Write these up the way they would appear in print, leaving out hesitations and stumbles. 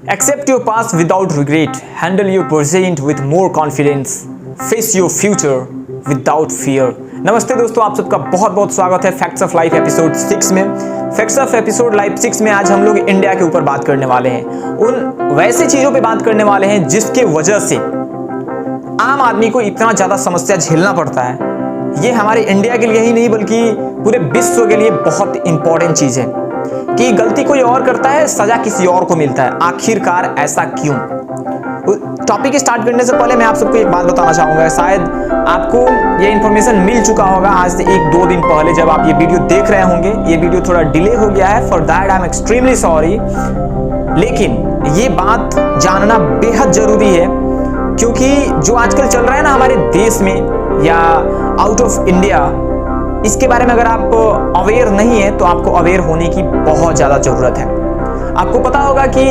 Accept your past without regret. Handle your present with more confidence. Face your future without fear. नमस्ते दोस्तों, आप सबका बहुत बहुत स्वागत है फैक्ट्स ऑफ लाइफ एपिसोड 6 में। फैक्ट्स ऑफ एपिसोड लाइफ 6 में आज हम लोग इंडिया के ऊपर बात करने वाले हैं, उन वैसे चीज़ों पे बात करने वाले हैं जिसके वजह से आम आदमी को इतना ज़्यादा समस्या झेलना पड़ता है। ये हमारे इंडिया के लिए ही नहीं बल्कि पूरे विश्व के लिए बहुत इंपॉर्टेंट चीज़ है कि गलती कोई और करता है, सजा किसी और को मिलता है। आखिरकार ऐसा क्यों? टॉपिक स्टार्ट करने से पहले मैं आप सबको एक बात बताना चाहूँगा। शायद आपको ये इन्फॉर्मेशन मिल चुका होगा आज से 1-2 दिन पहले जब आप ये वीडियो देख रहे होंगे। ये वीडियो थोड़ा डिले हो गया है, for that I am extremely sorry. लेकिन ये बात जानना बेहद जरूरी है क्योंकि जो आजकल चल रहा है ना हमारे देश में या आउट ऑफ इंडिया, इसके बारे में अगर आप अवेयर नहीं है तो आपको अवेयर होने की बहुत ज़्यादा ज़रूरत है। आपको पता होगा कि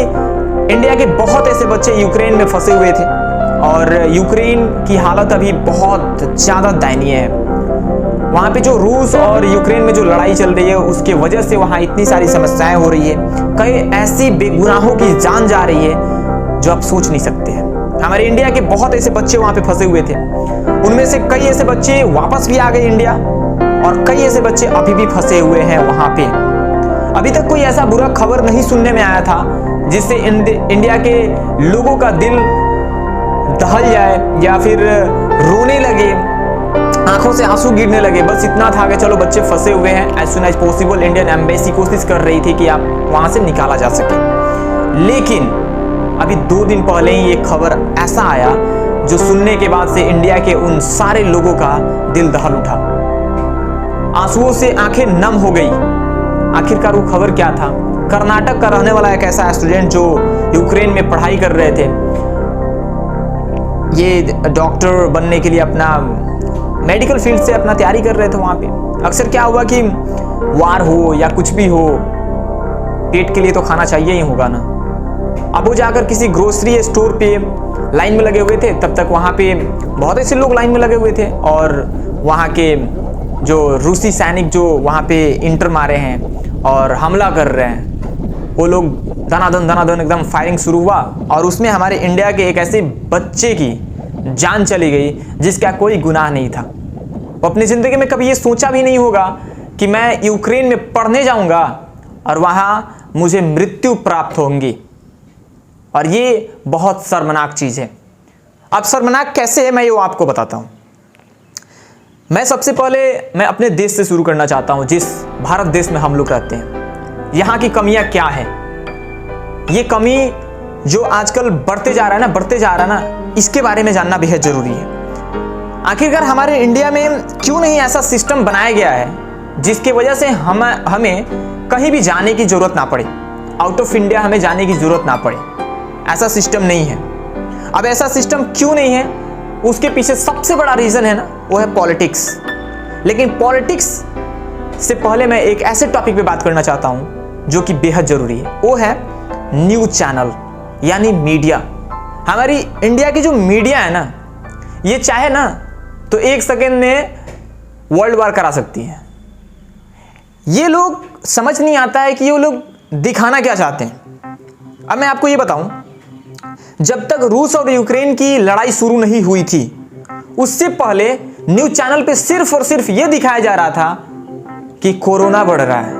इंडिया के बहुत ऐसे बच्चे यूक्रेन में फंसे हुए थे और यूक्रेन की हालत अभी बहुत ज़्यादा दयनीय है। वहाँ पे जो रूस और यूक्रेन में जो लड़ाई चल रही है उसके वजह से वहाँ इतनी सारी समस्याएं हो रही है। कई ऐसी बेगुनाहों की जान जा रही है जो आप सोच नहीं सकते हैं। हमारे इंडिया के बहुत ऐसे बच्चे वहाँ पे फंसे हुए थे, उनमें से कई ऐसे बच्चे वापस भी आ गए इंडिया और कई ऐसे बच्चे अभी भी फंसे हुए हैं वहाँ पे। अभी तक कोई ऐसा बुरा खबर नहीं सुनने में आया था जिससे इंडिया के लोगों का दिल दहल जाए या फिर रोने लगे, आंखों से आंसू गिरने लगे। बस इतना था कि चलो बच्चे फंसे हुए हैं, as soon as possible Indian embassy कोशिश कर रही थी कि आप वहां से निकाला जा सके। लेकिन अभी 2 दिन पहले ही एक खबर ऐसा आया जो सुनने के बाद से इंडिया के उन सारे लोगों का दिल दहल उठा, आंसुओं से आंखें नम हो गई। आखिरकार वो खबर क्या था? कर्नाटक का रहने वाला एक ऐसा स्टूडेंट जो यूक्रेन में पढ़ाई कर रहे थे, ये डॉक्टर बनने के लिए अपना मेडिकल फील्ड से अपना तैयारी कर रहे थे वहाँ पे। अक्सर क्या हुआ कि वार हो या कुछ भी हो, पेट के लिए तो खाना चाहिए ही होगा ना। अब वो जाकर किसी ग्रोसरी स्टोर पे लाइन में लगे हुए थे, तब तक वहाँ पे बहुत ऐसे लोग लाइन में लगे हुए थे और वहाँ के जो रूसी सैनिक जो वहाँ पे इंटर मारे हैं और हमला कर रहे हैं, वो लोग धनाधन एकदम फायरिंग शुरू हुआ और उसमें हमारे इंडिया के एक ऐसे बच्चे की जान चली गई जिसका कोई गुनाह नहीं था। वो अपनी ज़िंदगी में कभी ये सोचा भी नहीं होगा कि मैं यूक्रेन में पढ़ने जाऊंगा और वहाँ मुझे मृत्यु प्राप्त होंगी। और ये बहुत शर्मनाक चीज़ है। अब शर्मनाक कैसे है मैं ये आपको बताता हूँ। मैं सबसे पहले मैं अपने देश से शुरू करना चाहता हूँ, जिस भारत देश में हम लोग रहते हैं। यहाँ की कमियाँ क्या है? ये कमी जो आजकल बढ़ते जा रहा है ना, इसके बारे में जानना बेहद जरूरी है। आखिरकार हमारे इंडिया में क्यों नहीं ऐसा सिस्टम बनाया गया है जिसकी वजह से हमें कहीं भी जाने की जरूरत ना पड़े, आउट ऑफ इंडिया हमें जाने की जरूरत ना पड़े। ऐसा सिस्टम नहीं है। अब ऐसा सिस्टम क्यों नहीं है, उसके पीछे सबसे बड़ा रीजन है ना, वो है पॉलिटिक्स। लेकिन पॉलिटिक्स से पहले मैं एक ऐसे टॉपिक पे बात करना चाहता हूं जो कि बेहद जरूरी है, वो है न्यूज चैनल यानी मीडिया। हमारी इंडिया की जो मीडिया है ना, ये चाहे ना तो 1 सेकेंड में वर्ल्ड वार करा सकती है। ये लोग समझ नहीं आता है कि ये लोग दिखाना क्या चाहते हैं। अब मैं आपको ये बताऊं, जब तक रूस और यूक्रेन की लड़ाई शुरू नहीं हुई थी उससे पहले न्यूज चैनल पे सिर्फ और सिर्फ ये दिखाया जा रहा था कि कोरोना बढ़ रहा है,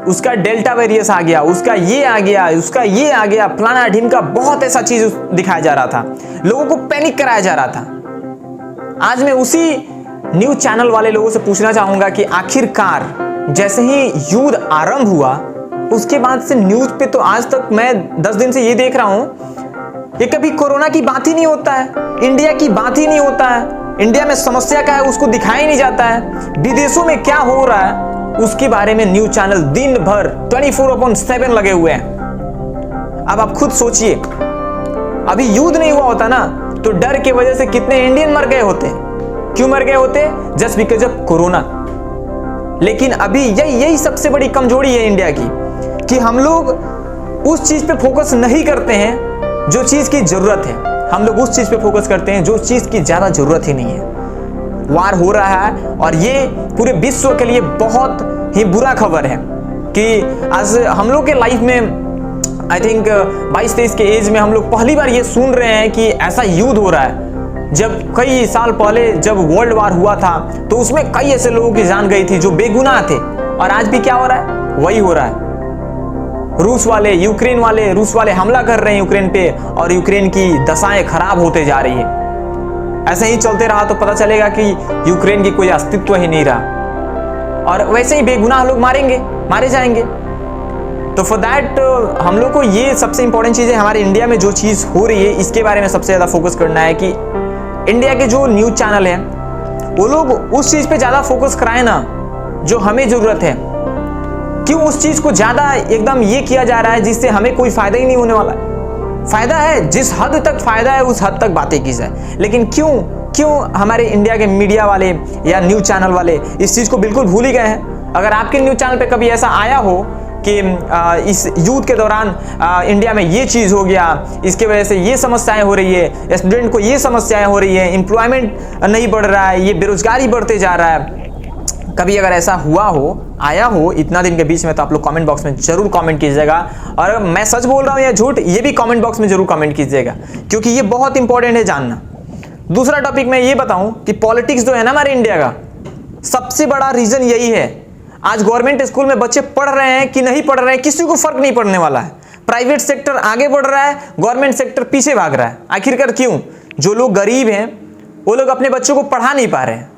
उसका डेल्टा वेरिएंट आ गया, उसका ये आ गया, उसका ये आ गया, फलाना ढिमका, बहुत ऐसा चीज दिखाया जा रहा था, लोगों को पैनिक कराया जा रहा था। आज मैं उसी न्यूज चैनल वाले लोगों से पूछना चाहूंगा कि आखिरकार जैसे ही युद्ध आरंभ हुआ उसके बाद से न्यूज पे तो आज तक मैं 10 दिन से ये देख रहा हूं, ये कभी कोरोना की बात ही नहीं होता है, इंडिया की बात ही नहीं होता है, इंडिया में समस्या क्या है उसको दिखाया ही नहीं जाता है, विदेशों में क्या हो रहा है उसके बारे में न्यूज चैनल दिन भर 24/7 लगे हुए हैं। अब आप खुद सोचिए, अभी युद्ध नहीं हुआ होता ना तो डर के वजह से कितने इंडियन मर गए होते। क्यों मर गए होते? Just because of corona. लेकिन अभी यही सबसे बड़ी कमजोरी है इंडिया की कि हम लोग उस चीज पे फोकस नहीं करते हैं जो चीज की जरूरत है। हम लोग उस चीज पे फोकस करते हैं जो चीज की ज्यादा जरूरत ही नहीं है। वार हो रहा है और ये पूरे विश्व के लिए बहुत ही बुरा खबर है कि आज हम लोग के लाइफ में आई थिंक 22-23 के एज में हम लोग पहली बार ये सुन रहे हैं कि ऐसा युद्ध हो रहा है। जब कई साल पहले जब वर्ल्ड वार हुआ था तो उसमें कई ऐसे लोगों की जान गई थी जो बेगुनाह थे, और आज भी क्या हो रहा है, वही हो रहा है। रूस वाले हमला कर रहे हैं यूक्रेन पे, और यूक्रेन की दशाएं खराब होते जा रही है। ऐसे ही चलते रहा तो पता चलेगा कि यूक्रेन की कोई अस्तित्व ही नहीं रहा, और वैसे ही बेगुनाह लोग मारे जाएंगे। तो फॉर दैट हम लोग को ये सबसे इंपॉर्टेंट चीज़ है, हमारे इंडिया में जो चीज़ हो रही है इसके बारे में सबसे ज़्यादा फोकस करना है कि इंडिया के जो न्यूज़ चैनल हैं वो लोग उस चीज़ पे ज़्यादा फोकस कराए ना जो हमें ज़रूरत है। क्यों उस चीज़ को ज़्यादा एकदम ये किया जा रहा है जिससे हमें कोई फ़ायदा ही नहीं होने वाला है। फ़ायदा है, जिस हद तक फ़ायदा है उस हद तक बातें की जाए, लेकिन क्यों हमारे इंडिया के मीडिया वाले या न्यूज़ चैनल वाले इस चीज़ को बिल्कुल भूल ही गए हैं। अगर आपके न्यूज़ चैनल पे कभी ऐसा आया हो कि इस युद्ध के दौरान इंडिया में ये चीज़ हो गया, इसके वजह से ये समस्याएं हो रही है, स्टूडेंट को ये समस्याएं हो रही है, एम्प्लॉयमेंट नहीं बढ़ रहा है, ये बेरोजगारी बढ़ते जा रहा है, कभी अगर ऐसा हुआ हो, आया हो इतना दिन के बीच में, तो आप लोग कमेंट बॉक्स में जरूर कमेंट कीजिएगा। और मैं सच बोल रहा हूँ या झूठ, ये भी कमेंट बॉक्स में जरूर कमेंट कीजिएगा, क्योंकि ये बहुत इंपॉर्टेंट है जानना। दूसरा टॉपिक मैं ये बताऊं कि पॉलिटिक्स जो है ना हमारे इंडिया का, सबसे बड़ा रीजन यही है। आज गवर्नमेंट स्कूल में बच्चे पढ़ रहे हैं कि नहीं पढ़ रहे हैं, किसी को फर्क नहीं पड़ने वाला है। प्राइवेट सेक्टर आगे बढ़ रहा है, गवर्नमेंट सेक्टर पीछे भाग रहा है। आखिरकार क्यों? जो लोग गरीब हैं वो लोग अपने बच्चों को पढ़ा नहीं पा रहे हैं,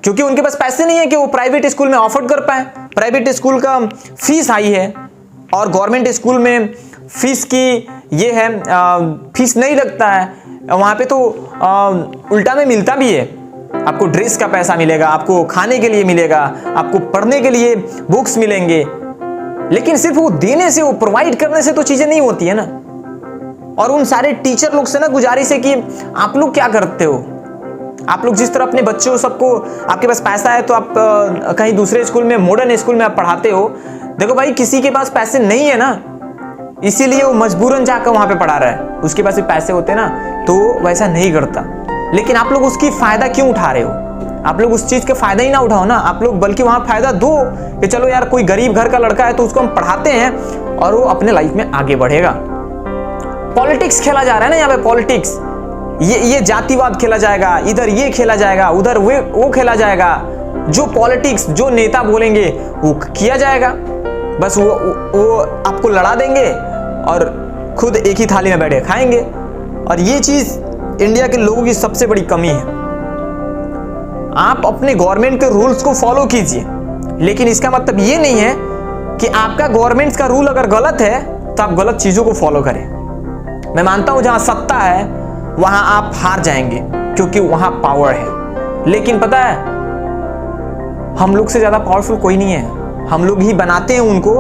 क्योंकि उनके पास पैसे नहीं है कि वो प्राइवेट स्कूल में अफोर्ड कर पाए। प्राइवेट स्कूल का फीस हाई है और गवर्नमेंट स्कूल में फीस की ये है, फीस नहीं लगता है। वहाँ पे तो उल्टा में मिलता भी है, आपको ड्रेस का पैसा मिलेगा, आपको खाने के लिए मिलेगा, आपको पढ़ने के लिए बुक्स मिलेंगे, लेकिन सिर्फ वो देने से, वो प्रोवाइड करने से तो चीजें नहीं होती है ना। और उन सारे टीचर लोग से ना गुजारिश है कि आप लोग क्या करते हो, आप लोग जिस तरह अपने बच्चों सबको, आपके पास पैसा है तो आप कहीं दूसरे स्कूल में, मॉडर्न स्कूल में आप पढ़ाते हो। देखो भाई, किसी के पास पैसे नहीं है ना, इसीलिए वो मजबूरन जाकर वहां पे पढ़ा रहा है। उसके पास भी पैसे होते ना तो वैसा नहीं करता, लेकिन आप लोग उसकी फायदा क्यों उठा रहे हो? आप लोग उस चीज का फायदा ही ना उठाओ ना, आप लोग बल्कि वहां फायदा दो कि चलो यार कोई गरीब घर का लड़का है तो उसको हम पढ़ाते हैं और वो अपने लाइफ में आगे बढ़ेगा। पॉलिटिक्स खेला जा रहा है ना यहाँ पे, पॉलिटिक्स, ये जातिवाद खेला जाएगा, इधर ये खेला जाएगा, उधर वो खेला जाएगा। जो पॉलिटिक्स, जो नेता बोलेंगे वो किया जाएगा, बस वो आपको लड़ा देंगे और खुद एक ही थाली में बैठे खाएंगे। और ये चीज इंडिया के लोगों की सबसे बड़ी कमी है। आप अपने गवर्नमेंट के रूल्स को फॉलो कीजिए, लेकिन इसका मतलब ये नहीं है कि आपका गवर्नमेंट का रूल अगर गलत है तो आप गलत चीजों को फॉलो करें। मैं मानता हूं जहां सत्ता है वहां आप हार जाएंगे, क्योंकि वहां पावर है। लेकिन पता है, हम लोग से ज्यादा पावरफुल कोई नहीं है। हम लोग ही बनाते हैं उनको,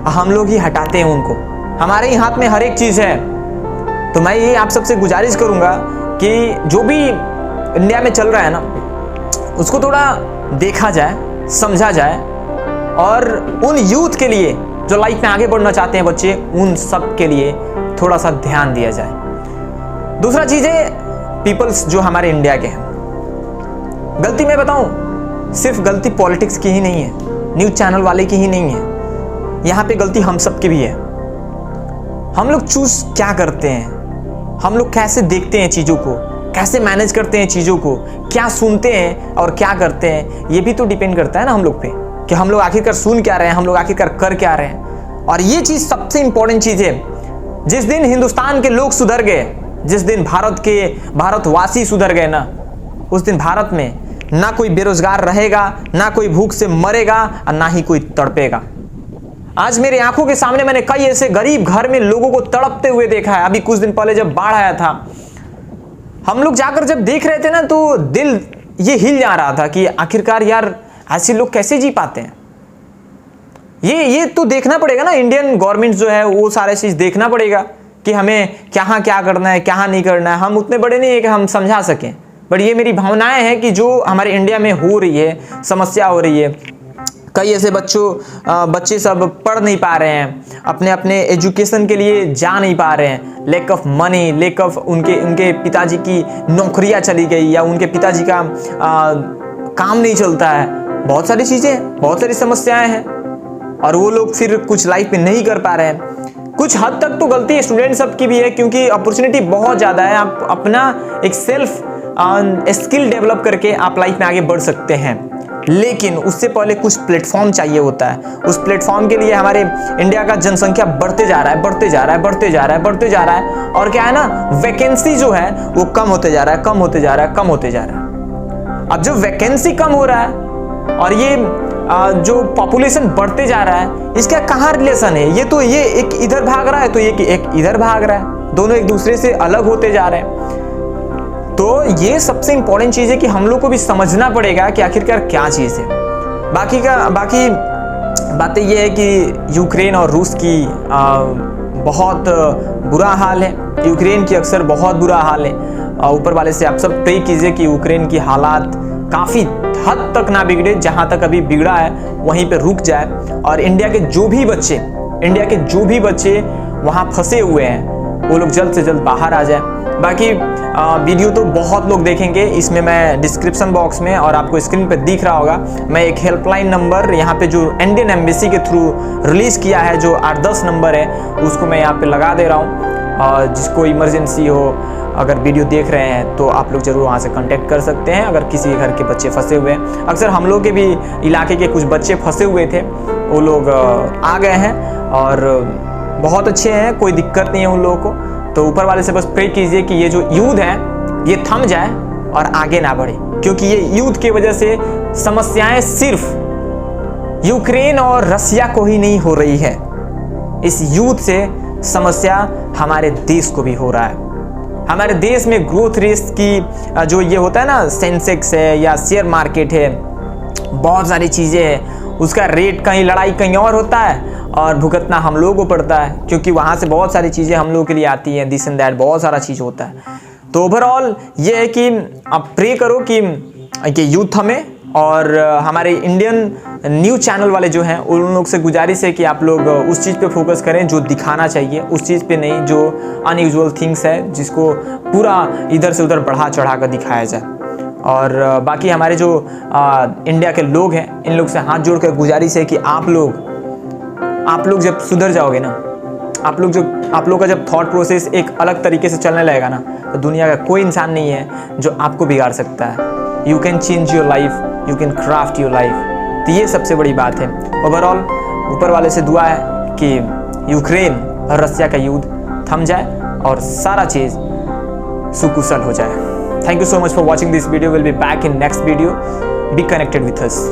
हम लोग ही हटाते हैं उनको। हमारे ही हाथ में हर एक चीज है। तो मैं ये आप सबसे गुजारिश करूंगा कि जो भी इंडिया में चल रहा है ना, उसको थोड़ा देखा जाए, समझा जाए, और उन यूथ के लिए जो लाइफ में आगे बढ़ना चाहते हैं बच्चे, उन सब के लिए थोड़ा सा ध्यान दिया जाए। दूसरा चीज है, पीपल्स जो हमारे इंडिया के हैं, गलती मैं बताऊं, सिर्फ गलती पॉलिटिक्स की ही नहीं है, न्यूज चैनल वाले की ही नहीं है, यहाँ पे गलती हम सब की भी है। हम लोग चूज क्या करते हैं, हम लोग कैसे देखते हैं चीजों को, कैसे मैनेज करते हैं चीजों को, क्या सुनते हैं और क्या करते हैं, ये भी तो डिपेंड करता है ना हम लोग पे, कि हम लोग आखिरकार सुन क्या रहे हैं, हम लोग आखिरकार कर क्या रहे हैं। और ये चीज सबसे इंपॉर्टेंट चीज है। जिस दिन हिंदुस्तान के लोग सुधर गए, जिस दिन भारतवासी सुधर गए ना, उस दिन भारत में ना कोई बेरोजगार रहेगा, ना कोई भूख से मरेगा और ना ही कोई तड़पेगा। आज मेरे आंखों के सामने मैंने कई ऐसे गरीब घर में लोगों को तड़पते हुए देखा है। अभी कुछ दिन पहले जब बाढ़ आया था, हम लोग जाकर जब देख रहे थे ना, तो दिल ये हिल जा रहा था कि आखिरकार यार ऐसे लोग कैसे जी पाते हैं। ये तो देखना पड़ेगा ना, इंडियन गवर्नमेंट जो है वो सारे चीज देखना पड़ेगा कि हमें कहाँ क्या करना है, क्या नहीं करना है। हम उतने बड़े नहीं है कि हम समझा सकें, बट ये मेरी भावनाएं हैं कि जो हमारे इंडिया में हो रही है, समस्या हो रही है। कई ऐसे बच्चे सब पढ़ नहीं पा रहे हैं, अपने एजुकेशन के लिए जा नहीं पा रहे हैं। Lack of money, lack of उनके पिताजी की नौकरियां चली गई, या उनके पिताजी का काम नहीं चलता है। बहुत सारी चीज़ें, बहुत सारी समस्याएं हैं, और वो लोग फिर कुछ लाइफ में नहीं कर पा रहे हैं। कुछ हद तक तो गलती स्टूडेंट सब की भी है, क्योंकि अपॉर्चुनिटी बहुत ज़्यादा है। आप अपना एक सेल्फ स्किल डेवलप करके आप लाइफ में आगे बढ़ सकते हैं, लेकिन उससे पहले कुछ प्लेटफॉर्म चाहिए होता है। उस प्लेटफॉर्म के लिए हमारे इंडिया का जनसंख्या बढ़ते जा रहा है, बढ़ते जा रहा है, बढ़ते जा रहा है, बढ़ते जा रहा है, और क्या है ना, वैकेंसी जो है वो कम होते जा रहा है, कम होते जा रहा है, कम होते जा रहा है। अब जब वैकेंसी कम हो रहा है और ये जो पॉपुलेशन बढ़ते जा रहा है, इसका कहाँ रिलेशन है? ये तो ये एक इधर भाग रहा है तो ये एक इधर भाग रहा है, दोनों एक दूसरे से अलग होते जा रहे हैं। तो ये सबसे इंपॉर्टेंट चीज है कि हम लोग को भी समझना पड़ेगा कि आखिरकार क्या चीज है। बाकी बातें ये है कि यूक्रेन और रूस की बहुत बुरा हाल है, यूक्रेन की अक्सर बहुत बुरा हाल है। ऊपर वाले से आप सब प्रे कीजिए कि यूक्रेन की हालात काफ़ी हद तक ना बिगड़े, जहाँ तक अभी बिगड़ा है वहीं पे रुक जाए, और इंडिया के जो भी बच्चे वहाँ फंसे हुए हैं वो लोग जल्द से जल्द बाहर आ जाए। बाकी वीडियो तो बहुत लोग देखेंगे, इसमें मैं डिस्क्रिप्शन बॉक्स में और आपको स्क्रीन पे दिख रहा होगा, मैं एक हेल्पलाइन नंबर यहाँ पे जो इंडियन एम्बेसी के थ्रू रिलीज़ किया है, जो 8-10 नंबर है, उसको मैं यहाँ पे लगा दे रहा हूँ। जिसको इमरजेंसी हो, अगर वीडियो देख रहे हैं तो आप लोग ज़रूर वहाँ से कांटेक्ट कर सकते हैं। अगर किसी घर के बच्चे फंसे हुए हैं, अक्सर हम लोग के भी इलाके के कुछ बच्चे फंसे हुए थे, वो लोग आ गए हैं और बहुत अच्छे हैं, कोई दिक्कत नहीं है उन लोगों को। तो ऊपर वाले से बस प्रे कीजिए कि ये जो युद्ध है ये थम जाए और आगे ना बढ़े, क्योंकि ये युद्ध की वजह से समस्याएं सिर्फ यूक्रेन और रसिया को ही नहीं हो रही है, इस युद्ध से समस्या हमारे देश को भी हो रहा है। हमारे देश में ग्रोथ रेट की जो ये होता है ना, सेंसेक्स है या शेयर मार्केट है, बहुत सारी चीज़ें हैं, उसका रेट कहीं लड़ाई कहीं और होता है और भुगतना हम लोगों को पड़ता है, क्योंकि वहाँ से बहुत सारी चीज़ें हम लोगों के लिए आती हैं, दिस एंड दैट बहुत सारा चीज़ होता है। तो ओवरऑल ये है कि आप प्रे करो कि युद्ध थमे, और हमारे इंडियन न्यूज़ चैनल वाले जो हैं उन लोग से गुजारिश है कि आप लोग उस चीज़ पे फोकस करें जो दिखाना चाहिए, उस चीज़ पे नहीं जो अनयूजुअल थिंग्स है, जिसको पूरा इधर से उधर बढ़ा चढ़ा कर दिखाया जाए। और बाकी हमारे जो इंडिया के लोग हैं, इन लोग से हाथ जोड़ कर गुजारिश है कि आप लोग जब सुधर जाओगे ना, आप लोग का जब थॉट प्रोसेस एक अलग तरीके से चलने लगेगा ना, तो दुनिया का कोई इंसान नहीं है जो आपको बिगाड़ सकता है। You can change your life, you can craft your life. तो ये सबसे बड़ी बात है। ओवरऑल ऊपर वाले से दुआ है कि यूक्रेन और रसिया का युद्ध थम जाए और सारा चीज़ सुकुशल हो जाए। Thank you so much for watching this video. We'll be back in next video. Be connected with us.